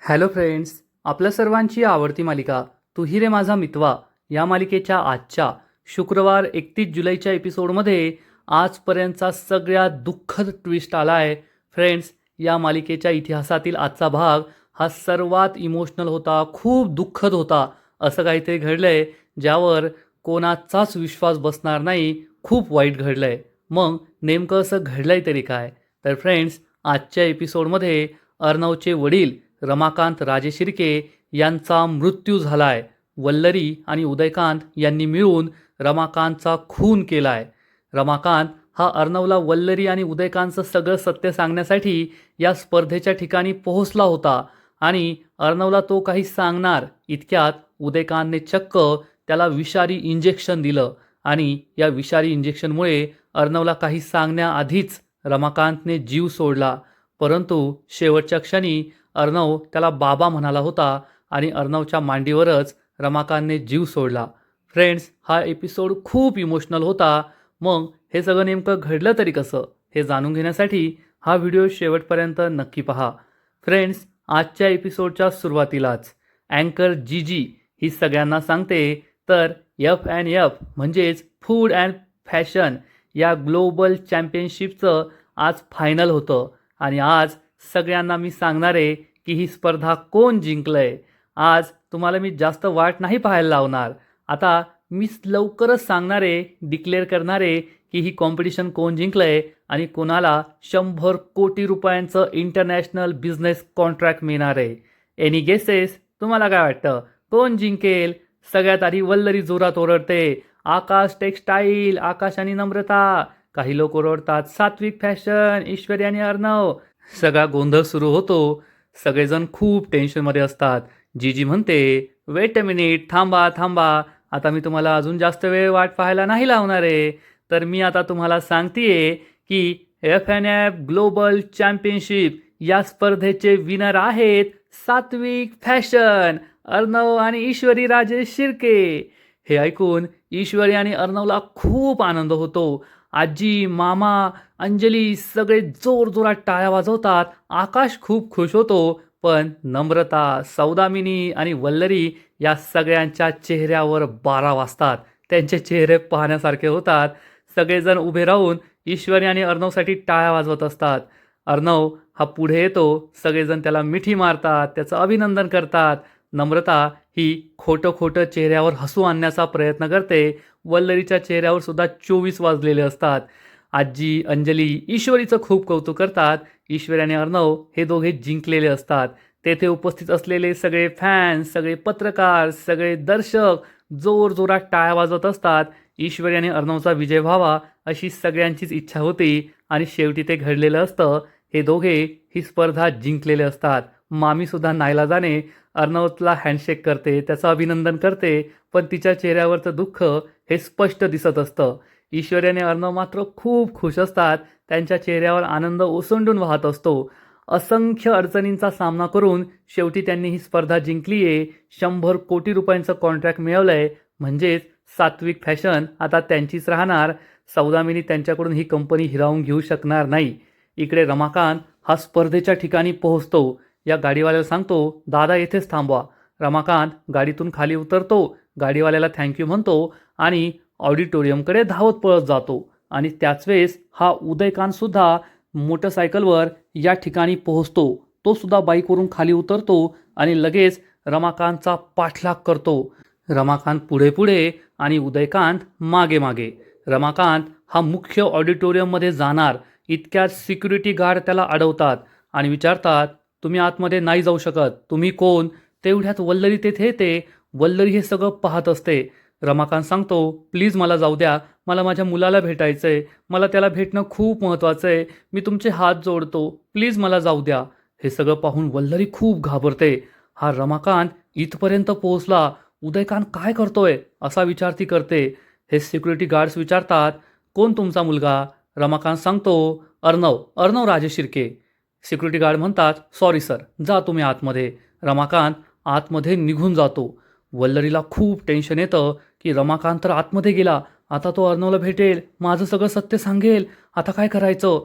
Hello friends, आपल्या सर्वांची आवडती मालिका तू ही रे माझा मितवा या मालिकेच्या आजच्या शुक्रवार 31 जुलैच्या एपिसोडमध्ये आजपर्यंतचा सगळ्यात दुःखद ट्विस्ट आला आहे. फ्रेंड्स, या मालिकेच्या इतिहासातील आजचा भाग हा सर्वात इमोशनल होता, खूप दुःखद होता. असं काहीतरी घडलं आहे ज्यावर कोणाचाच विश्वास बसणार नाही. खूप वाईट घडलं आहे. मग नेमकं असं घडलं आहे तरी काय? तर फ्रेंड्स, आजच्या एपिसोडमध्ये अर्णवचे वडील रमाकांत राजे शिर्के यांचा मृत्यू झाला आहे. वल्लरी आणि उदयकांत यांनी मिळून रमाकांतचा खून केला आहे. रमाकांत हा अर्णवला वल्लरी आणि उदयकांतचं सगळं सत्य सांगण्यासाठी या स्पर्धेच्या ठिकाणी पोहोचला होता आणि अर्णवला तो काही सांगणार इतक्यात उदयकांतने चक्क त्याला विषारी इंजेक्शन दिलं आणि या विषारी इंजेक्शनमुळे अर्णवला काही सांगण्याआधीच रमाकांतने जीव सोडला. परंतु शेवटच्या क्षणी अर्णव त्याला बाबा म्हणाला होता आणि अर्णवच्या मांडीवरच रमाकांतने जीव सोडला. फ्रेंड्स, हा एपिसोड खूप इमोशनल होता. मग हे सगळं नेमकं घडलं तरी कसं हे जाणून घेण्यासाठी हा व्हिडिओ शेवटपर्यंत नक्की पहा. फ्रेंड्स, आजच्या एपिसोडच्या सुरुवातीलाच अँकर जी ही सगळ्यांना सांगते तर F&F म्हणजेच फूड अँड फॅशन या ग्लोबल चॅम्पियनशिपचं आज फायनल होतं आणि आज सगळ्यांना मी सांगणार आहे की ही स्पर्धा कोण जिंकलंय. आज तुम्हाला मी जास्त वाट नाही पाहायला लावणार. आता मी लवकरच सांगणार आहे, डिक्लेअर करणार आहे की ही कॉम्पिटिशन कोण जिंकलंय आणि कोणाला 100 कोटी रुपयांचं इंटरनॅशनल बिझनेस कॉन्ट्रॅक्ट मिळणार आहे. Any guesses? तुम्हाला काय वाटतं कोण जिंकेल? सगळ्यात आधी वल्लरी जोरात ओरडते, आकाश टेक्स्टाईल, आकाश आणि नम्रता. काही लोक ओरडतात सात्विक फॅशन, ईश्वरी आणि अर्णव. सगळा गोंधळ सुरू होतो. सगळेजण खूप टेन्शनमध्ये असतात. जी म्हणते, वेट अ मिनिट, थांबा थांबा, आता मी तुम्हाला अजून जास्त वेळ वाट पाहायला नाही लावणार आहे. तर मी आता तुम्हाला सांगतेय की F&F ग्लोबल चॅम्पियनशिप या स्पर्धेचे विनर आहेत सात्विक फॅशन, अर्णव आणि ईश्वरी राजे शिर्के. हे ऐकून ईश्वरी आणि अर्णवला खूप आनंद होतो. आजी, मामा, अंजली सगळे जोरजोरात टाळ्या वाजवतात. आकाश खूप खुश होतो. पण नम्रता, सौदामिनी आणि वल्लरी या सगळ्यांच्या चेहऱ्यावर 12 वाजतात. त्यांचे चेहरे पाहण्यासारखे होतात. सगळेजण उभे राहून ईश्वरी आणि अर्णवसाठी टाळ्या वाजवत असतात. अर्णव हा पुढे येतो. सगळेजण त्याला मिठी मारतात, त्याचं अभिनंदन करतात. नम्रता ही खोटं खोटं चेहऱ्यावर हसू आणण्याचा प्रयत्न करते. वल्लरीच्या चेहऱ्यावर सुद्धा 24 वाजलेले असतात. आजी, अंजली ईश्वरीचं खूप कौतुक करतात. ईश्वरी आणि अर्णव हे दोघे जिंकलेले असतात. तेथे उपस्थित असलेले सगळे फॅन्स, सगळे पत्रकार, सगळे दर्शक जोरजोरात टाळ्या वाजवत असतात. ईश्वरी आणि अर्णवचा विजय व्हावा अशी सगळ्यांचीच इच्छा होती आणि शेवटी ते घडलेलं असतं. हे दोघे ही स्पर्धा जिंकलेले असतात. मामीसुद्धा नाईलाजाने अर्णवला हँडशेक करते, त्याचं अभिनंदन करते, पण तिच्या चेहऱ्यावरचं दुःख हे स्पष्ट दिसत असतं. ईश्वरी आणि अर्णव मात्र खूप खुश असतात. त्यांच्या चेहऱ्यावर आनंद ओसंडून वाहत असतो. असंख्य अडचणींचा सामना करून शेवटी त्यांनी ही स्पर्धा जिंकली आहे. 100 कोटी रुपयांचं कॉन्ट्रॅक्ट मिळवलं आहे. म्हणजेच सात्विक फॅशन आता त्यांचीच राहणार. सौदामिनी त्यांच्याकडून ही कंपनी हिरावून घेऊ शकणार नाही. इकडे रमाकांत हा स्पर्धेच्या ठिकाणी पोहोचतो. या गाडीवाल्याला सांगतो, दादा येथेच थांबवा. रमाकांत गाडीतून खाली उतरतो, गाडीवाल्याला थँक्यू म्हणतो आणि ऑडिटोरियमकडे धावत पळत जातो. आणि त्याच वेळेस हा उदयकांतसुद्धा मोटरसायकलवर या ठिकाणी पोहोचतो. तो सुद्धा बाईकवरून खाली उतरतो आणि लगेच रमाकांतचा पाठलाग करतो. रमाकांत पुढे पुढे आणि उदयकांत मागे मागे. रमाकांत हा मुख्य ऑडिटोरियममध्ये जाणार इतक्यात सिक्युरिटी गार्ड त्याला अडवतात आणि विचारतात, तुम्ही आतमध्ये नाही जाऊ शकत, तुम्ही कोण? तेवढ्यात वल्लरी तेथे येते. वल्लरी हे सगळं पाहत असते. रमाकांत सांगतो, प्लीज मला जाऊ द्या, मला माझ्या मुलाला भेटायचं आहे, मला त्याला भेटणं खूप महत्त्वाचं आहे, मी तुमचे हात जोडतो, प्लीज मला जाऊ द्या. हे सगळं पाहून वल्लरी खूप घाबरते. हा रमाकांत इथपर्यंत पोहोचला, उदयकांत काय करतोय असा विचार ती करते. हे सिक्युरिटी गार्ड्स विचारतात, कोण तुमचा मुलगा? रमाकांत सांगतो, अर्णव, अर्णव राजे शिर्के. सिक्युरिटी गार्ड म्हणतात, सॉरी सर, जा तुम्ही आतमध्ये. रमाकांत आतमध्ये निघून जातो. वल्लरीला खूप टेन्शन येतं की रमाकांत तर आतमध्ये गेला, आता तो अर्णवला भेटेल, माझं सगळं सत्य सांगेल, आता काय करायचं?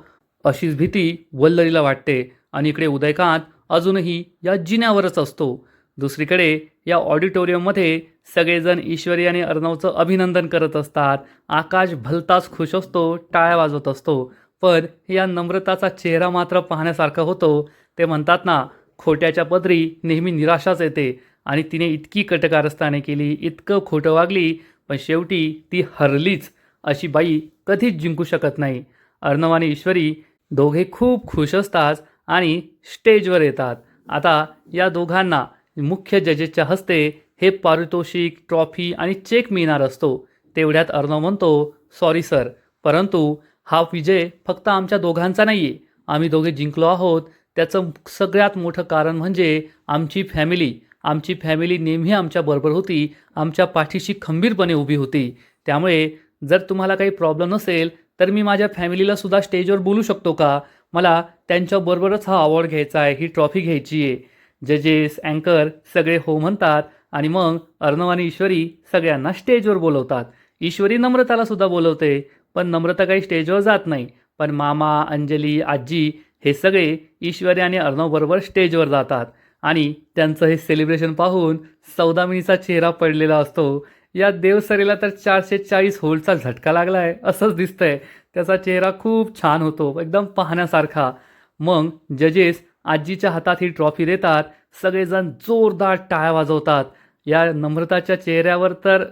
अशीच भीती वल्लरीला वाटते. आणि इकडे उदयकांत अजूनही या जिन्यावरच असतो. दुसरीकडे या ऑडिटोरियममध्ये सगळेजण ईश्वरी आणि अर्णवचं अभिनंदन करत असतात. आकाश भलताच खुश असतो, टाळ्या वाजवत असतो. पण या नम्रताचा चेहरा मात्र पाहण्यासारखा होतो. ते म्हणतात ना, खोट्याच्या पदरी नेहमी निराशाच येते आणि तिने इतकी कटकारस्थाने केली, इतकं खोटं वागली, पण शेवटी ती हरलीच. अशी बाई कधीच जिंकू शकत नाही. अर्णव आणि ईश्वरी दोघे खूप खुश असतात आणि स्टेजवर येतात. आता या दोघांना मुख्य जजेसच्या हस्ते हे पारितोषिक, ट्रॉफी आणि चेक मिळणार असतो. तेवढ्यात अर्णव म्हणतो, सॉरी सर, परंतु हा विजय फक्त आमच्या दोघांचा नाही आहे. आम्ही दोघे जिंकलो आहोत. त्याचं सगळ्यात मोठं कारण म्हणजे आमची फॅमिली. आमची फॅमिली नेहमी आमच्याबरोबर होती, आमच्या पाठीशी खंबीरपणे उभी होती. त्यामुळे जर तुम्हाला काही प्रॉब्लेम नसेल तर मी माझ्या फॅमिलीला सुद्धा स्टेजवर बोलू शकतो का? मला त्यांच्याबरोबरच हा अवॉर्ड घ्यायचा आहे, ही ट्रॉफी घ्यायची आहे. जजेस, अँकर सगळे हो म्हणतात आणि मग अर्णव आणि ईश्वरी सगळ्यांना स्टेजवर बोलवतात. ईश्वरी नम्रताला सुद्धा बोलवते, पण नम्रता काही स्टेजवर जात नाही. पण मामा, अंजली, आजी हे सगळे ईश्वरी आणि अर्णवबरोबर स्टेजवर जातात आणि त्यांचं हे सेलिब्रेशन पाहून सौदामिनीचा चेहरा पडलेला असतो. या देवसरीला तर 440 होल्डचा झटका लागला आहे असंच दिसतंय. त्याचा चेहरा खूप छान होतो, एकदम पाहण्यासारखा. मग जजेस आजीच्या हातात ही ट्रॉफी देतात. सगळेजण जोरदार टाळ्या वाजवतात. या नम्रताच्या चेहऱ्यावर तर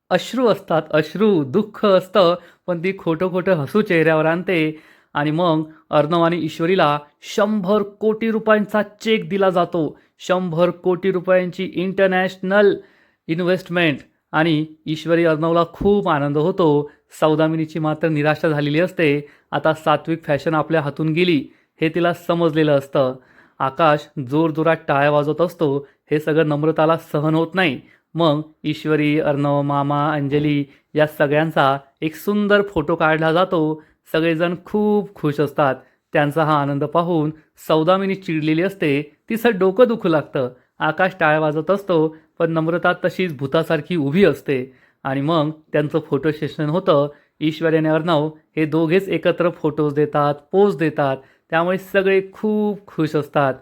अश्रू असतात, अश्रू, दुःख असतं, पण ती खोटं खोटं हसू चेहऱ्यावर आणते. आणि मग अर्णव आणि ईश्वरीला 100 कोटी रुपयांचा चेक दिला जातो. 100 कोटी रुपयांची इंटरनॅशनल इन्व्हेस्टमेंट. आणि ईश्वरी अर्णवला खूप आनंद होतो. सौदामिनीची मात्र निराशा झालेली असते. आता सात्विक फॅशन आपल्या हातून गेली हे तिला समजलेलं असतं. आकाश जोरजोरात टाळ्या वाजवत असतो. हे सगळं नम्रताला सहन होत नाही. मग ईश्वरी, अर्णव, मामा, अंजली या सगळ्यांचा एक सुंदर फोटो काढला जातो. सगळेजण खूप खुश असतात. त्यांचा हा आनंद पाहून सौदामिनी चिडलेली असते. तिचं डोकं दुखू लागतं. आकाश टाळ्या वाजवत असतो, पण नम्रता तशीच भूतासारखी उभी असते. आणि मग त्यांचं फोटो सेशन होतं. ईश्वरी आणि अर्णव हे दोघेच एकत्र फोटोज देतात, पोज देतात. त्यामुळे सगळे खूप खुश असतात.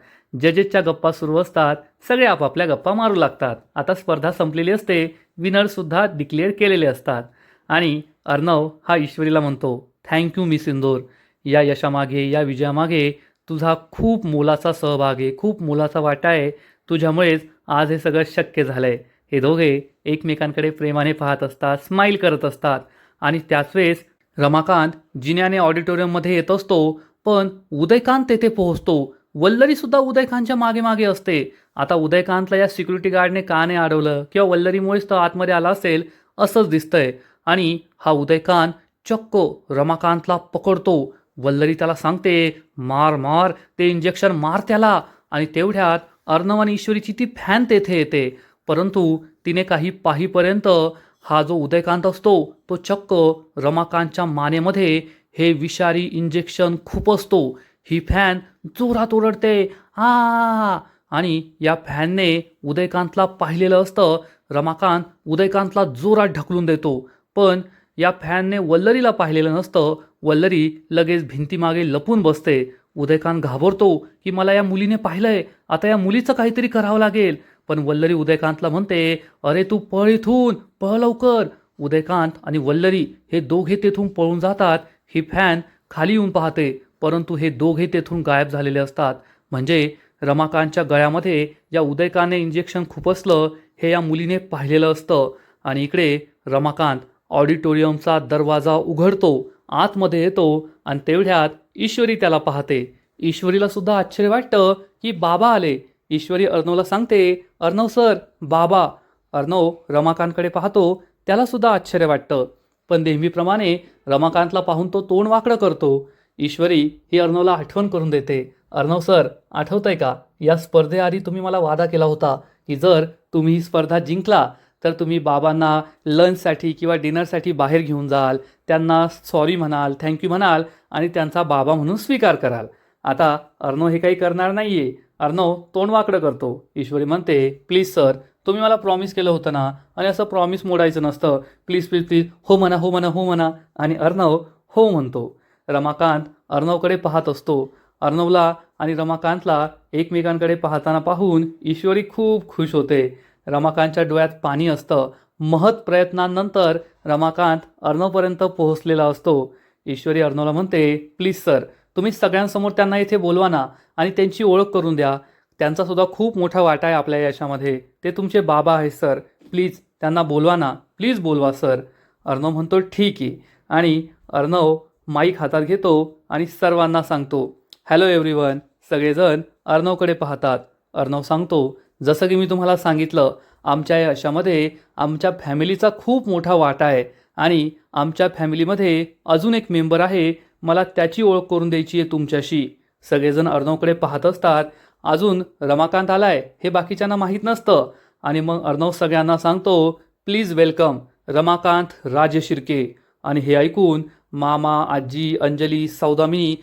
जजेसच्या गप्पा सुरू असतात. सगळे आपापल्या गप्पा मारू लागतात. आता स्पर्धा संपलेली असते. विनरसुद्धा डिक्लेअर केलेले असतात. आणि अर्णव हा ईश्वरीला म्हणतो, थँक्यू मिस इंदोर. या यशामागे, या विजयामागे तुझा खूप मोलाचा सहभाग आहे, खूप मोलाचा वाटा आहे. तुझ्यामुळेच आज हे सगळं शक्य झालं आहे. हे दोघे एकमेकांकडे प्रेमाने पाहत असतात, स्माईल करत असतात. आणि त्याच वेळेस रमाकांत जिन्याने ऑडिटोरियममध्ये येत असतो, पण उदयकांत तेथे पोहोचतो. वल्लरीसुद्धा उदयकांतच्या मागे मागे असते. आता उदयकांतला या सिक्युरिटी गार्डने का नाही अडवलं किंवा वल्लरीमुळेच तो आतमध्ये आला असेल असंच दिसतंय. आणि हा उदयकांत चक्क रमाकांतला पकडतो. वल्लरी त्याला सांगते, मार मार, ते इंजेक्शन मार त्याला. आणि तेवढ्यात अर्णव आणि ईश्वरीची ती फॅन तेथे येते. परंतु तिने काही पाहीपर्यंत हा जो उदयकांत असतो तो चक्क रमाकांतच्या मानेमध्ये हे विषारी इंजेक्शन खुपसतो. ही फॅन जोरात ओरडते, आ. आणि या फॅनने उदयकांतला पाहिलेलं असतं. रमाकांत उदयकांतला जोरात ढकलून देतो, पण या फॅनने वल्लरीला पाहिलेलं नसतं. वल्लरी लगेच भिंतीमागे लपून बसते. उदयकांत घाबरतो की मला या मुलीने पाहिलंय, आता या मुलीचं काहीतरी करावं लागेल. पण वल्लरी उदयकांतला म्हणते, अरे तू पळ इथून, पळ लवकर. उदयकांत आणि वल्लरी हे दोघे तेथून पळून जातात. ही फॅन खाली येऊन पाहते, परंतु हे दोघे तेथून गायब झालेले असतात. म्हणजे रमाकांतच्या गळ्यामध्ये या उदयकांतने इंजेक्शन खुपसलं हे या मुलीने पाहिलेलं असतं. आणि इकडे रमाकांत ऑडिटोरियमचा दरवाजा उघडतो, आतमध्ये येतो आणि तेवढ्यात ईश्वरी त्याला पाहते. ईश्वरीला सुद्धा आश्चर्य वाटतं की बाबा आले. ईश्वरी अर्णवला सांगते, अर्णव सर, बाबा. अर्णव रमाकांतकडे पाहतो. त्याला सुद्धा आश्चर्य वाटतं, पण नेहमीप्रमाणे रमाकांतला पाहून तो तोंड वाकडं करतो. ईश्वरी ही अर्णवला आठवण करून देते, अर्णव सर, आठवतंय का, या स्पर्धेआधी तुम्ही मला वादा केला होता की जर तुम्ही ही स्पर्धा जिंकला तर तुम्ही बाबांना लंचसाठी किंवा डिनरसाठी बाहेर घेऊन जाल, त्यांना सॉरी म्हणाल, थँक्यू म्हणाल आणि त्यांचा बाबा म्हणून स्वीकार कराल. आता अर्णव हे काही करणार नाही आहे. अर्णव तोंड वाकडं करतो. ईश्वरी म्हणते, प्लीज सर, तुम्ही मला प्रॉमिस केलं होतं ना, आणि असं प्रॉमिस मोडायचं नसतं. प्लीज प्लीज प्लीज, हो म्हणा, हो म्हणा, हो म्हणा. आणि अर्णव हो म्हणतो. रमाकांत अर्णवकडे पाहत असतो. अर्णवला आणि रमाकांतला एकमेकांकडे पाहताना पाहून ईश्वरी खूप खुश होते. रमाकांतच्या डोळ्यात पाणी असतं. महत् प्रयत्नांनंतर रमाकांत अर्णवपर्यंत पोहोचलेला असतो. ईश्वरी अर्णवला म्हणते, प्लीज सर, तुम्ही सगळ्यांसमोर त्यांना इथे बोलवा ना आणि त्यांची ओळख करून द्या. त्यांचा सुद्धा खूप मोठा वाटा आहे आपल्या यशामध्ये. ते तुमचे बाबा आहेत सर, प्लीज त्यांना बोलवा ना, प्लीज बोलवा सर. अर्णव म्हणतो ठीक आहे. आणि अर्णव माईक हातात घेतो आणि सर्वांना सांगतो, हॅलो एव्हरीवन. सगळेजण अर्णवकडे पाहतात. अर्णव सांगतो, जसं की मी तुम्हाला सांगितलं, आमच्या यशामध्ये आमच्या फॅमिलीचा खूप मोठा वाटा आहे आणि आमच्या फॅमिलीमध्ये अजून एक मेंबर आहे, मला त्याची ओळख करून द्यायची आहे तुमच्याशी. सगळेजण अर्णवकडे पाहत असतात. अजून रमाकांत आलाय हे बाकीच्यांना माहीत नसतं आणि मग अर्णव सगळ्यांना सांगतो, प्लीज वेलकम रमाकांत राजशिर्के. आणि हे ऐकून मामा, आजी, अंजली, सौदामिनी,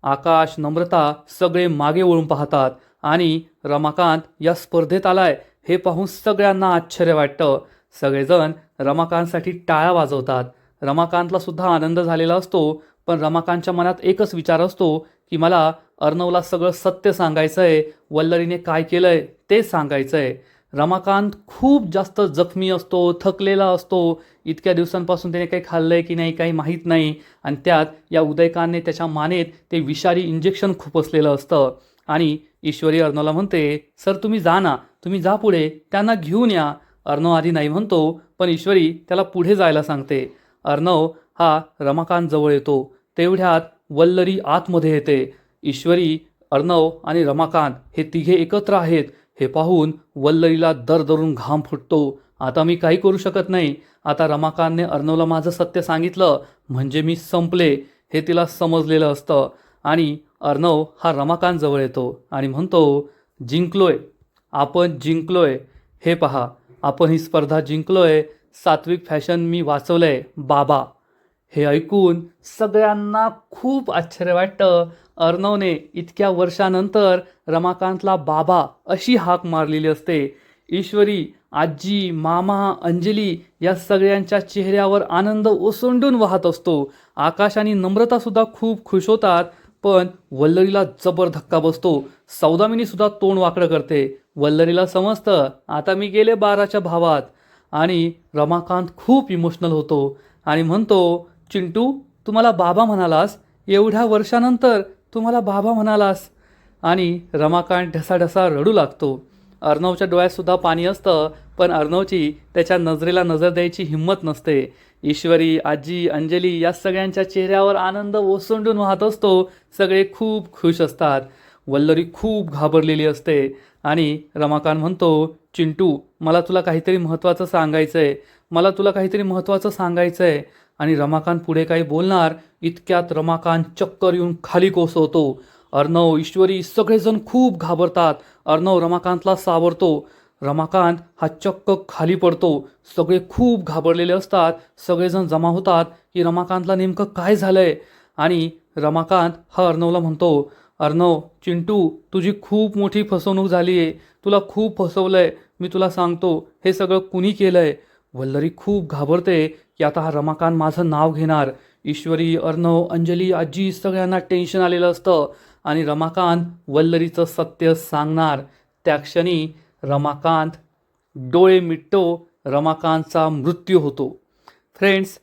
आकाश, नम्रता सगळे मागे वळून पाहतात आणि रमाकांत या स्पर्धेत आलाय हे पाहून सगळ्यांना आश्चर्य वाटतं. सगळेजण रमाकांतसाठी टाळ्या वाजवतात. रमाकांतला सुद्धा आनंद झालेला असतो, पण रमाकांतच्या मनात एकच विचार असतो की मला अर्णवला सगळं सत्य सांगायचं आहे, वल्लरीने काय केलंय ते सांगायचं आहे. रमाकांत खूप जास्त जखमी असतो, थकलेला असतो. इतक्या दिवसांपासून त्याने काही खाल्लंय की नाही काही माहीत नाही आणि त्यात या उदयकांतने त्याच्या मानेत ते विषारी इंजेक्शन खुपसलेलं असतं. आणि ईश्वरी अर्णवला म्हणते, सर तुम्ही जा ना, तुम्ही जा पुढे, त्यांना घेऊन या. अर्णव आधी नाही म्हणतो, पण ईश्वरी त्याला पुढे जायला सांगते. अर्णव हा रमाकांत जवळ येतो. तेवढ्यात वल्लरी आतमध्ये येते. ईश्वरी, अर्णव आणि रमाकांत हे तिघे एकत्र आहेत हे पाहून वल्लरीला दरदरून घाम फुटतो. आता मी काही करू शकत नाही. आता रमाकांतने अर्णवला माझं सत्य सांगितलं म्हणजे मी संपले हे तिला समजलेलं असतं. आणि अर्णव हा रमाकांत जवळ येतो आणि म्हणतो, जिंकलोय, आपण जिंकलोय. हे पहा, आपण ही स्पर्धा जिंकलोय. सात्विक फॅशन मी वाचवलंय बाबा. हे ऐकून सगळ्यांना खूप आश्चर्य वाटतं. अर्णवने इतक्या वर्षानंतर रमाकांतला बाबा अशी हाक मारलेली असते. ईश्वरी, आजी, मामा, अंजली या सगळ्यांच्या चेहऱ्यावर आनंद ओसंडून वाहत असतो. आकाश आणि नम्रतासुद्धा खूप खुश होतात, पण वल्लरीला जबर धक्का बसतो. सौदामिनी सुद्धा तोंड वाकडं करते. वल्लरीला समजतं आता मी गेले 12च्या भावात. आणि रमाकांत खूप इमोशनल होतो आणि म्हणतो, चिंटू तू मला बाबा म्हणालास, एवढ्या वर्षानंतर तू मला बाबा म्हणालास. आणि रमाकांत ढसाढसा रडू लागतो. अर्णवच्या डोळ्यातसुद्धा पाणी असतं, पण अर्णवची त्याच्या नजरेला नजर द्यायची हिंमत नसते. ईश्वरी, आजी, अंजली या सगळ्यांच्या चेहऱ्यावर आनंद ओसंडून वाहत असतो. सगळे खूप खुश असतात. वल्लरी खूप घाबरलेली असते आणि रमाकांत म्हणतो, चिंटू मला तुला काहीतरी महत्त्वाचं सांगायचं आहे, मला तुला काहीतरी महत्त्वाचं सांगायचं आहे. आणि रमाकांत पुढे काही बोलणार इतक्यात रमाकांत चक्कर येऊन खाली कोसळतो. अर्णव, ईश्वरी सगळेजण खूप घाबरतात. अर्णव रमाकांतला सावरतो. रमाकांत हा चक्क खाली पडतो. सगळे खूप घाबरलेले असतात. सगळेजण जमा होतात की रमाकांतला नेमकं काय झालंय. आणि रमाकांत हा अर्णवला म्हणतो, अर्णव, चिंटू तुझी खूप मोठी फसवणूक झाली आहे, तुला खूप फसवलंय. मी तुला सांगतो हे सगळं कुणी केलंय. वल्लरी खूप घाबरते की आता हा रमाकांत माझं नाव घेणार. ईश्वरी, अर्णव, अंजली, आजी सगळ्यांना टेन्शन आलेलं असतं आणि रमाकांत वल्लरीचं सत्य सांगणार. त्या क्षणी रमाकांत डोळे मिटतो. रमाकांतचा मृत्यू होतो. फ्रेंड्स,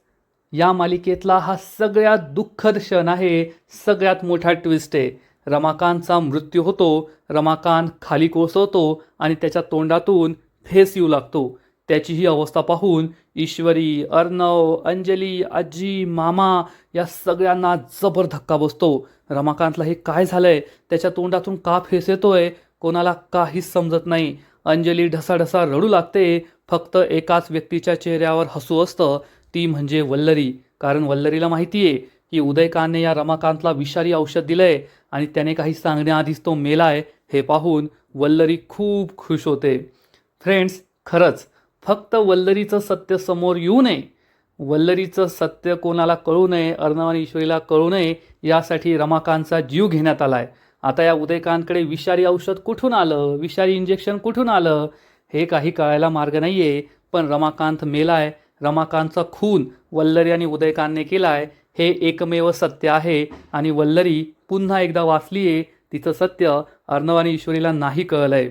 या मालिकेतला हा सगळ्यात दुःखद क्षण आहे, सगळ्यात मोठा ट्विस्ट आहे. रमाकांतचा मृत्यू होतो. रमाकांत खाली कोसळतो आणि त्याच्या तोंडातून फेस येऊ लागतो. त्याची ही अवस्था पाहून ईश्वरी, अर्णव, अंजली, आजी, मामा या सगळ्यांना जबर धक्का बसतो. रमाकांतला हे काय झालंय, त्याच्या तोंडातून का फेस येतोय, कोणाला काहीच समजत नाही. अंजली ढसाढसा रडू लागते. फक्त एकाच व्यक्तीच्या चेहऱ्यावर हसू असतं, ती म्हणजे वल्लरी. कारण वल्लरीला माहिती आहे की उदयकांतने या रमाकांतला विषारी औषध दिलंय आणि त्याने काही सांगण्याआधीच तो मेलाय. हे पाहून वल्लरी खूप खुश होते. फ्रेंड्स, खरंच फक्त वल्लरीचं सत्य समोर येऊ नये, वल्लरीचं सत्य कोणाला कळू नये, अर्णव आणि ईश्वरीला कळू नये, यासाठी रमाकांतचा जीव घेण्यात आलाय. आता या उदयकांतकडे विषारी औषध कुठून आलं, विषारी इंजेक्शन कुठून आलं हे काही कळायला मार्ग नाही आहे. पण रमाकांत मेलाय. रमाकांतचा खून वल्लरी आणि उदयकांतने केलाय हे एकमेव सत्य आहे. आणि वल्लरी पुन्हा एकदा वाचली आहे. तिचं सत्य अर्णव आणि ईश्वरीला नाही कळलंय.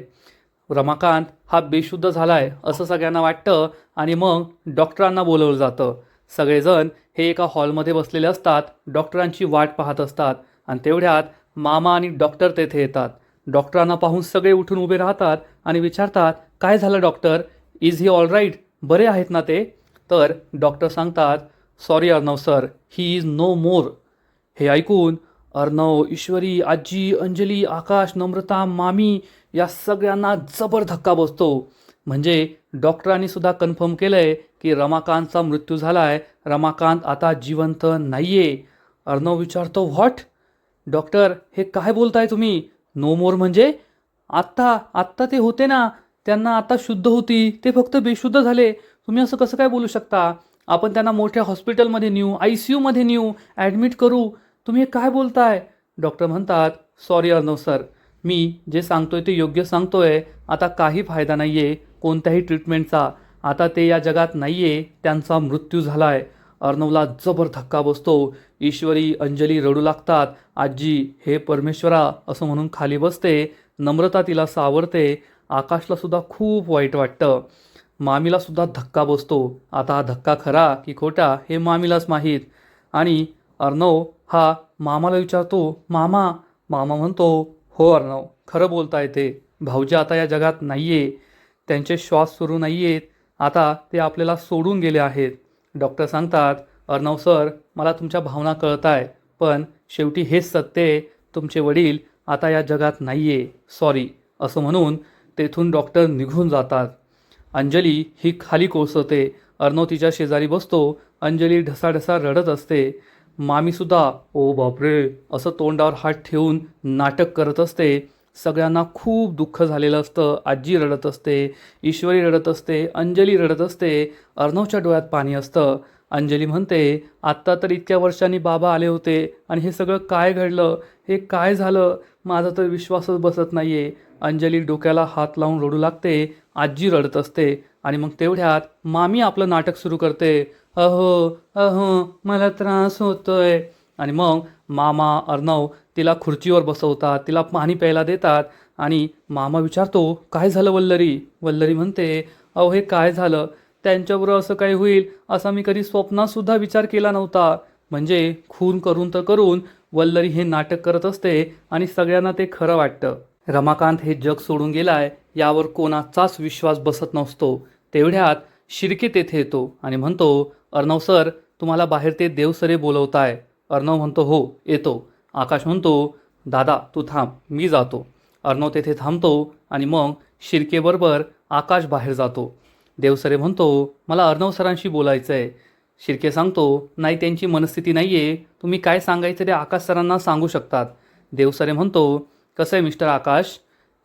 रमाकांत हा बेशुद्ध झालाय असं सगळ्यांना वाटतं आणि मग डॉक्टरांना बोलवलं जातं. सगळेजण हे एका हॉलमध्ये बसलेले असतात, डॉक्टरांची वाट पाहत असतात आणि तेवढ्यात मामा आणि डॉक्टर तेथे येतात. डॉक्टरांना पाहून सगळे उठून उभे राहतात आणि विचारतात, काय झालं doctor? Is he all right? बरे आहेत ना ते? तर डॉक्टर सांगतात, sorry Arnav sir, he is no more. हे ऐकून अर्णव, ईश्वरी, आजी, अंजली, आकाश, नम्रता, मामी या सगळ्यांना जबर धक्का बसतो. म्हणजे डॉक्टरांनी सुद्धा कन्फर्म केलंय की रमाकांतचा मृत्यू झालाय, रमाकांत आता जिवंत नाहीये. अर्णव विचारतो, व्हॉट? डॉक्टर, हे काय बोलताय तुम्ही? नो मोर म्हणजे? आत्ता आत्ता ते होते ना, त्यांना आता शुद्ध होती, ते फक्त बेशुद्ध झाले. तुम्ही असं कसं काय बोलू शकता? आपण त्यांना मोठ्या हॉस्पिटलमध्ये नेऊ, ICUमध्ये नेऊ, ॲडमिट करू. तुम्ही हे काय बोलताय? डॉक्टर म्हणतात, सॉरी अर्णव सर, मी जे सांगतोय ते योग्य सांगतोय. आता काही फायदा नाही आहे कोणत्याही ट्रीटमेंटचा. आता ते या जगात नाही आहे, त्यांचा मृत्यू झाला आहे. अर्णवला जबर धक्का बसतो. ईश्वरी, अंजली रडू लागतात. आजी, हे परमेश्वरा असं म्हणून खाली बसते. नम्रता तिला सावरते. आकाशला सुद्धा खूप वाईट वाटतं. मामीला सुद्धा धक्का बसतो. आता हा धक्का खरा की खोटा हे मामीलाच माहीत. आणि अर्णव हा मामाला विचारतो, मामा. मामा म्हणतो, हो अर्णव, खरं बोलताय ते. भाऊजी आता या जगात नाही आहे, त्यांचे श्वास सुरू नाही आहेत, आता ते आपल्याला सोडून गेले आहेत. डॉक्टर सांगतात, अर्णव सर, मला तुमच्या भावना कळत आहे, पण शेवटी हेच सत्य आहे, तुमचे वडील आता या जगात नाही आहे, सॉरी असं म्हणून तेथून डॉक्टर निघून जातात. अंजली ही खाली कोसळते. अर्णव तिच्या शेजारी बसतो. अंजली ढसाढसा रडत असते. मामीसुद्धा ओ बापरे असं तोंडावर हात ठेवून नाटक करत असते. सगळ्यांना खूप दुःख झालेलं असतं. आजी रडत असते, ईश्वरी रडत असते, अंजली रडत असते. अर्णवच्या डोळ्यात पाणी असतं. अंजली म्हणते, आत्ता तर इतक्या वर्षांनी बाबा आले होते आणि हे सगळं काय घडलं? हे काय झालं? माझा तर विश्वासच बसत नाही आहे. अंजली डोक्याला हात लावून रडू लागते. आजी रडत असते आणि मग तेवढ्यात मामी आपलं नाटक सुरू करते. अहो अहो, मला त्रास होतोय. आणि मग मामा अर्णव तिला खुर्चीवर बसवतात, तिला पाणी प्यायला देतात. आणि मामा विचारतो, काय झालं वल्लरी? वल्लरी म्हणते, अहो हे काय झालं? त्यांच्याबरोबर असं काही होईल असा मी कधी स्वप्नातसुद्धा विचार केला नव्हता. म्हणजे खून करून तर करून वल्लरी हे नाटक करत असते आणि सगळ्यांना ते खरं वाटतं. रमाकांत हे जग सोडून गेलाय यावर कोणाचाच विश्वास बसत नसतो. तेवढ्यात शिर्के तेथे येतो आणि म्हणतो, अर्णव सर, तुम्हाला बाहेर ते देवसरे बोलवताय. अर्णव म्हणतो, हो येतो. आकाश म्हणतो, दादा तू थांब, मी जातो. अर्णव तेथे थांबतो आणि मग शिर्केबरोबर आकाश बाहेर जातो. देवसरे म्हणतो, मला अर्णव सरांशी बोलायचं आहे. शिर्के सांगतो, नाही त्यांची मनस्थिती नाही आहे, तुम्ही काय सांगायचं ते आकाश सरांना सांगू शकतात. देवसरे म्हणतो, कसं आहे मिस्टर आकाश,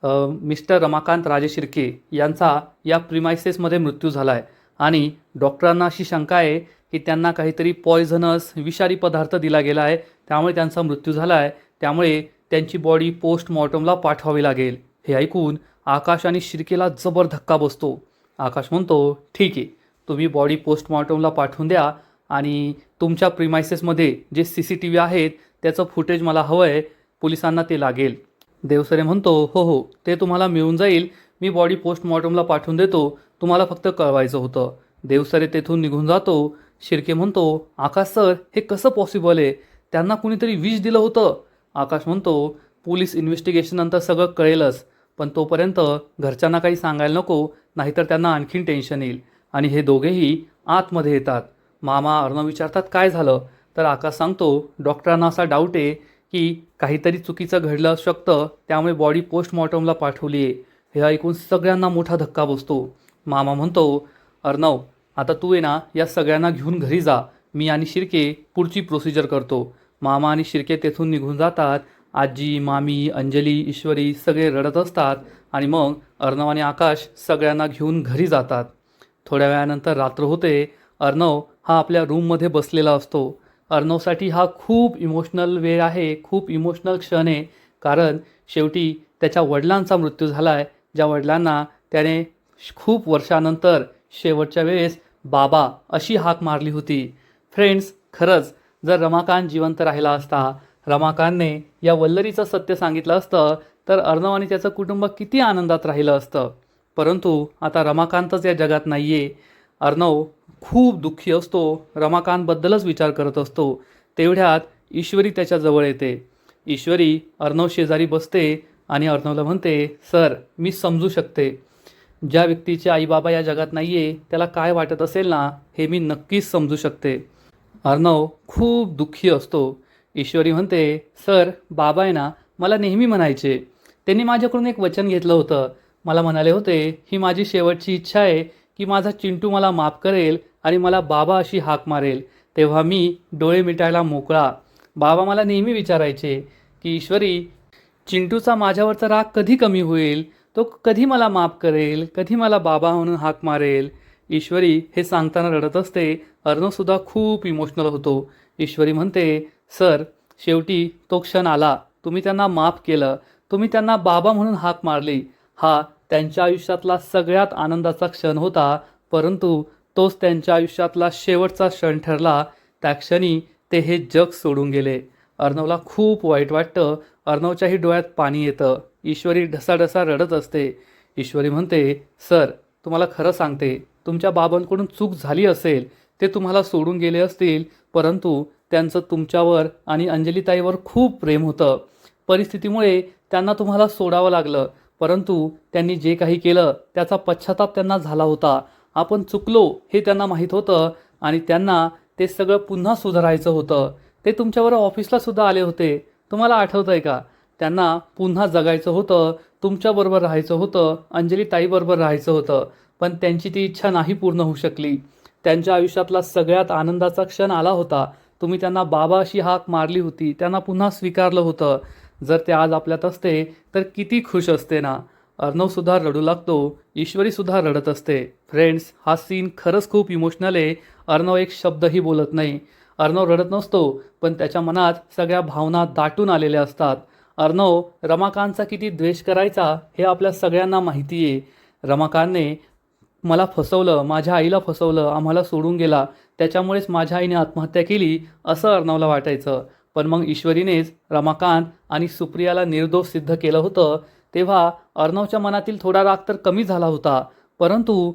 मिस्टर रमाकांत राजे शिर्के यांचा या प्रिमायसेसमध्ये मृत्यू झाला आहे आणि डॉक्टरांना अशी शंका आहे की त्यांना काहीतरी पॉयझनस विषारी पदार्थ दिला गेला आहे, त्यामुळे त्यांचा मृत्यू झाला आहे. त्यामुळे त्यांची बॉडी पोस्टमॉर्टमला पाठवावी लागेल. हे ऐकून आकाश आणि शिर्केला जबर धक्का बसतो. आकाश म्हणतो, ठीक आहे, तुम्ही बॉडी पोस्टमॉर्टमला पाठवून द्या आणि तुमच्या प्रिमायसेसमध्ये जे CCTV आहेत त्याचं फुटेज मला हवं आहे, पोलिसांना ते लागेल. देवसरे म्हणतो, हो हो, ते तुम्हाला मिळून जाईल, मी बॉडी पोस्टमॉर्टमला पाठवून देतो, तुम्हाला फक्त कळवायचं होतं. देवसरे तेथून निघून जातो. शिर्के म्हणतो, आकाश सर, हे कसं पॉसिबल आहे? त्यांना कुणीतरी विष दिलं होतं. आकाश म्हणतो, पोलीस इन्व्हेस्टिगेशननंतर सगळं कळेलच, पण तोपर्यंत घरच्यांना काही सांगायला नको, नाहीतर त्यांना आणखीन टेन्शन येईल. आणि हे दोघेही आतमध्ये येतात. मामा अर्णव विचारतात, काय झालं? तर आकाश सांगतो, डॉक्टरांना असा डाऊट आहे की काहीतरी चुकीचं घडलं असू शकतं, त्यामुळे बॉडी पोस्टमॉर्टमला पाठवली आहे. हे ऐकून सगळ्यांना मोठा धक्का बसतो. मामा म्हणतो, अर्णव, आता तू आहे ना, या सगळ्यांना घेऊन घरी जा, मी आणि शिर्के पुढची प्रोसिजर करतो. मामा आणि शिर्के तेथून निघून जातात. आजी, मामी, अंजली, ईश्वरी सगळे रडत असतात आणि मग अर्णव आणि आकाश सगळ्यांना घेऊन घरी जातात. थोड्या वेळानंतर रात्र होते. अर्णव हा आपल्या रूममध्ये बसलेला असतो. अर्णवसाठी हा खूप इमोशनल वेळ आहे, खूप इमोशनल क्षण आहे, कारण शेवटी त्याच्या वडिलांचा मृत्यू झाला आहे, ज्या वडिलांना त्याने खूप वर्षानंतर शेवटच्या वेळेस बाबा अशी हाक मारली होती. फ्रेंड्स, खरंच जर रमाकांत जिवंत राहिला असता, रमाकांतने या वल्लरीचं सत्य सांगितलं असतं तर अर्णव आणि त्याचं कुटुंब किती आनंदात राहिलं असतं. परंतु आता रमाकांतच या जगात नाही आहे. अर्णव खूप दुःखी असतो, रमाकांतबद्दलच विचार करत असतो. तेवढ्यात ईश्वरी त्याच्याजवळ येते. ईश्वरी अर्णव शेजारी बसते आणि अर्णवला म्हणते, सर मी समजू शकते, ज्या व्यक्तीचे आईबाबा या जगात नाही आहे त्याला काय वाटत असेल ना हे मी नक्कीच समजू शकते. अर्णव खूप दुःखी असतो. ईश्वरी म्हणते, सर बाबा आहे ना मला नेहमी म्हणायचे, त्यांनी माझ्याकडून एक वचन घेतलं होतं. मला म्हणाले होते ही माझी शेवटची इच्छा आहे की माझा चिंटू मला माफ करेल आणि मला बाबा अशी हाक मारेल, तेव्हा मी डोळे मिटायला मोकळा. बाबा मला नेहमी विचारायचे की ईश्वरी, चिंटूचा माझ्यावरचा राग कधी कमी होईल, तो कधी मला माफ करेल, कधी मला बाबा म्हणून हाक मारेल. ईश्वरी हे सांगताना रडत असते. अर्णवसुद्धा खूप इमोशनल होतो. ईश्वरी म्हणते, सर शेवटी तो क्षण आला, तुम्ही त्यांना माफ केलं, तुम्ही त्यांना बाबा म्हणून हाक मारली. हा त्यांच्या आयुष्यातला सगळ्यात आनंदाचा क्षण होता, परंतु तोच त्यांच्या आयुष्यातला शेवटचा क्षण ठरला. त्या क्षणी ते हे जग सोडून गेले. अर्णवला खूप वाईट वाटतं. अर्णवच्याही डोळ्यात पाणी येतं. ईश्वरी ढसाढसा रडत असते. ईश्वरी म्हणते, सर तुम्हाला खरं सांगते, तुमच्या बाबांकडून चूक झाली असेल, ते तुम्हाला सोडून गेले असतील, परंतु त्यांचं तुमच्यावर आणि अंजलीताईवर खूप प्रेम होतं. परिस्थितीमुळे त्यांना तुम्हाला सोडावं लागलं, परंतु त्यांनी जे काही केलं त्याचा पश्चाताप त्यांना झाला होता. आपण चुकलो हे त्यांना माहीत होतं आणि त्यांना ते सगळं पुन्हा सुधारायचं होतं. ते तुमच्यावर ऑफिसला सुद्धा आले होते, तुम्हाला आठवतं आहे का? त्यांना पुन्हा जगायचं होतं, तुमच्याबरोबर राहायचं होतं, अंजलीताईबरोबर राहायचं होतं, पण त्यांची ती इच्छा नाही पूर्ण होऊ शकली. त्यांच्या आयुष्यातला सगळ्यात आनंदाचा क्षण आला होता. तुम्ही त्यांना बाबा अशी हाक मारली होती, त्यांना पुन्हा स्वीकारलं होतं. जर ते आज आपल्यात असते तर किती खुश असते ना. अर्णवसुद्धा रडू लागतो. ईश्वरीसुद्धा रडत असते. फ्रेंड्स, हा सीन खरंच खूप इमोशनल आहे. अर्णव एक शब्दही बोलत नाही. अर्णव रडत नसतो, पण त्याच्या मनात सगळ्या भावना दाटून आलेल्या असतात. अर्णव रमाकांतचा किती द्वेष करायचा हे आपल्या सगळ्यांना माहिती आहे. रमाकांतने मला फसवलं, माझ्या आईला फसवलं, आम्हाला सोडून गेला, त्याच्यामुळेच माझ्या आईने आत्महत्या केली असं अर्णवला वाटायचं. पण मग ईश्वरीनेच रमाकांत आणि सुप्रियाला निर्दोष सिद्ध केलं होतं. तेव्हा अर्णवच्या मनातील थोडा राग तर कमी झाला होता, परंतु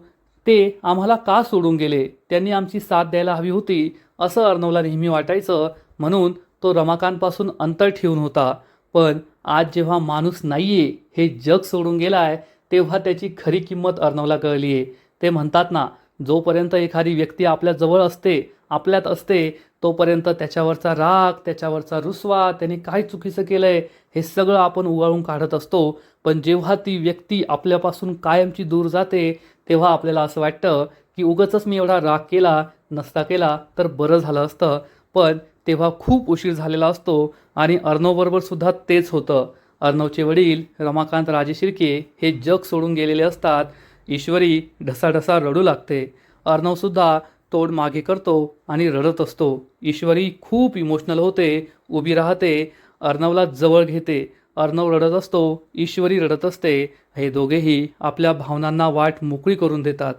ते आम्हाला का सोडून गेले, त्यांनी आमची साथ द्यायला हवी होती असं अर्णवला नेहमी वाटायचं. म्हणून तो रमाकांतपासून अंतर ठेवून होता. पण आज जेव्हा माणूस नाहीये, हे जग सोडून गेलाय, तेव्हा त्याची खरी किंमत अर्णवला कळली आहे. ते म्हणतात ना, जोपर्यंत एखादी व्यक्ती आपल्या जवळ असते, आपल्यात असते, तोपर्यंत त्याच्यावरचा राग, त्याच्यावरचा रुसवा, त्याने काय चुकीचं केलंय हे सगळं आपण उगाळून काढत असतो. पण जेव्हा ती व्यक्ती आपल्यापासून कायमची दूर जाते, तेव्हा आपल्याला असं वाटतं की उगाचच मी एवढा राग केला, नसता केला तर बरं झालं असतं. पण तेव्हा खूप उशीर झालेला असतो. आणि अर्णवबरोबर सुद्धा तेच होतं. अर्णवचे वडील रमाकांत राजेशिर्के हे जग सोडून गेलेले असतात. ईश्वरी ढसाढसा रडू लागते. अर्णवसुद्धा तोड मागे करतो आणि रडत असतो. ईश्वरी खूप इमोशनल होते, उभी राहते, अर्णवला जवळ घेते. अर्णव रडत असतो, ईश्वरी रडत असते. हे दोघेही आपल्या भावनांना वाट मोकळी करून देतात.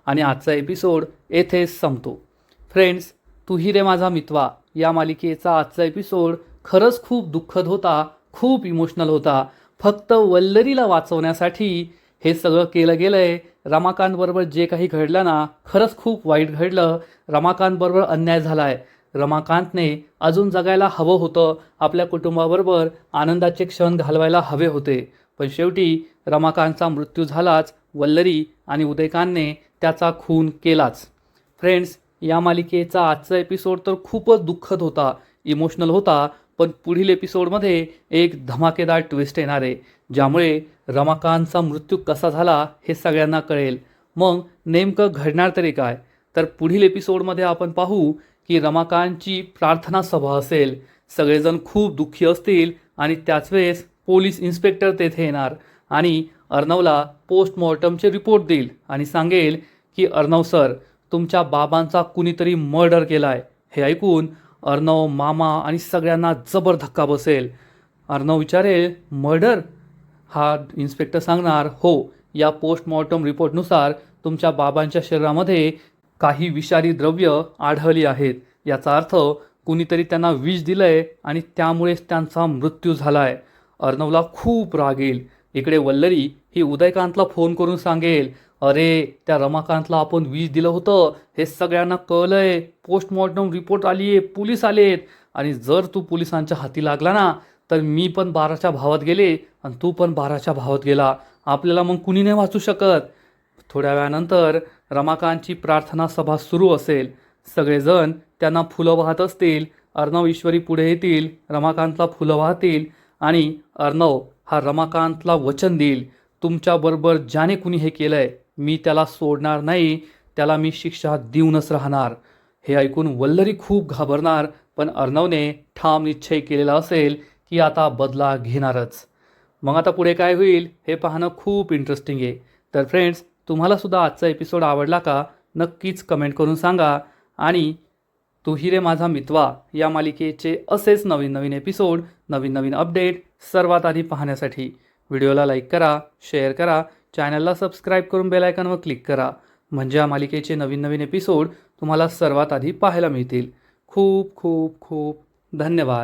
आणि आजचा एपिसोड येथेच संपतो. फ्रेंड्स, तू ही रे माझा मितवा या मालिकेचा आजचा एपिसोड खरंच खूप दुःखद होता, खूप इमोशनल होता. फक्त वल्लरीला वाचवण्यासाठी हे सगळं केलं गेलं आहे. रमाकांतबरोबर जे काही घडलं ना, खरंच खूप वाईट घडलं. रमाकांतबरोबर अन्याय झाला आहे. रमाकांतने अजून जगायला हवं होतं, आपल्या कुटुंबाबरोबर आनंदाचे क्षण घालवायला हवे होते. पण शेवटी रमाकांतचा मृत्यू झालाच. वल्लरी आणि उदयकांतने त्याचा खून केलाच. फ्रेंड्स, या मालिकेचा आजचा एपिसोड तर खूपच दुःखद होता, इमोशनल होता. पण पुढील एपिसोडमध्ये एक धमाकेदार ट्विस्ट येणार आहे, ज्यामुळे रमाकांतचा मृत्यू कसा झाला हे सगळ्यांना कळेल. मग नेमकं घडणार तरी काय? तर पुढील एपिसोडमध्ये आपण पाहू की रमाकांतची प्रार्थना सभा असेल, सगळेजण खूप दुःखी असतील आणि त्याच वेळेस पोलीस इन्स्पेक्टर तेथे येणार आणि अर्णवला पोस्टमॉर्टमचे रिपोर्ट देईल आणि सांगेल की अर्णव सर, तुमच्या बाबांचा कुणीतरी मर्डर केला आहे. हे ऐकून अर्णव, मामा आणि सगळ्यांना जबर धक्का बसेल. अर्णव विचारेल, मर्डर? हा इन्स्पेक्टर सांगणार, हो, या पोस्टमॉर्टम रिपोर्टनुसार तुमच्या बाबांच्या शरीरामध्ये काही विषारी द्रव्य आढळली आहेत. याचा अर्थ कुणीतरी त्यांना विष दिलंय आणि त्यामुळेच त्यांचा मृत्यू झालाय. अर्णवला खूप राग येईल. इकडे वल्लरी ही उदयकांतला फोन करून सांगेल, अरे त्या रमाकांतला आपण विष दिलं होतं, हे सगळ्यांना कळलंय, पोस्टमॉर्टम रिपोर्ट आली आहे, पोलीस आलेत, आणि जर तू पोलिसांच्या हाती लागला ना तर मी पण 12च्या भावात गेले आणि तू पण 12च्या भावात गेला, आपल्याला मग कुणी नाही वाचू शकत. थोड्या वेळानंतर रमाकांतची प्रार्थना सभा सुरू असेल. सगळेजण त्यांना फुलं वाहत असतील. अर्णव ईश्वरी पुढे येतील, रमाकांतला फुलं वाहतील आणि अर्णव हा रमाकांतला वचन देईल, तुमच्याबरोबर ज्याने कुणी हे केलंय मी त्याला सोडणार नाही, त्याला मी शिक्षा देऊनच राहणार. हे ऐकून वल्लरी खूप घाबरणार, पण अर्णवने ठाम निश्चय केलेला असेल की आता बदला घेणारच. मग आता पुढे काय होईल हे पाहणं खूप इंटरेस्टिंग आहे. तर फ्रेंड्स, तुम्हाला सुद्धा आजचा एपिसोड आवडला का? नक्कीच कमेंट करून सांगा. आणि तू ही रे माझा मितवा या मालिकेचे असेच नवीन नवीन एपिसोड, नवीन नवीन अपडेट सर्वात आधी पाहण्यासाठी व्हिडिओला लाईक करा, शेअर करा, चॅनलला सबस्क्राईब करून बेल आयकॉनवर क्लिक करा, म्हणजे या मालिकेचे नवीन नवीन एपिसोड तुम्हाला सर्वात आधी पाहायला मिळतील. खूप खूप खूप धन्यवाद.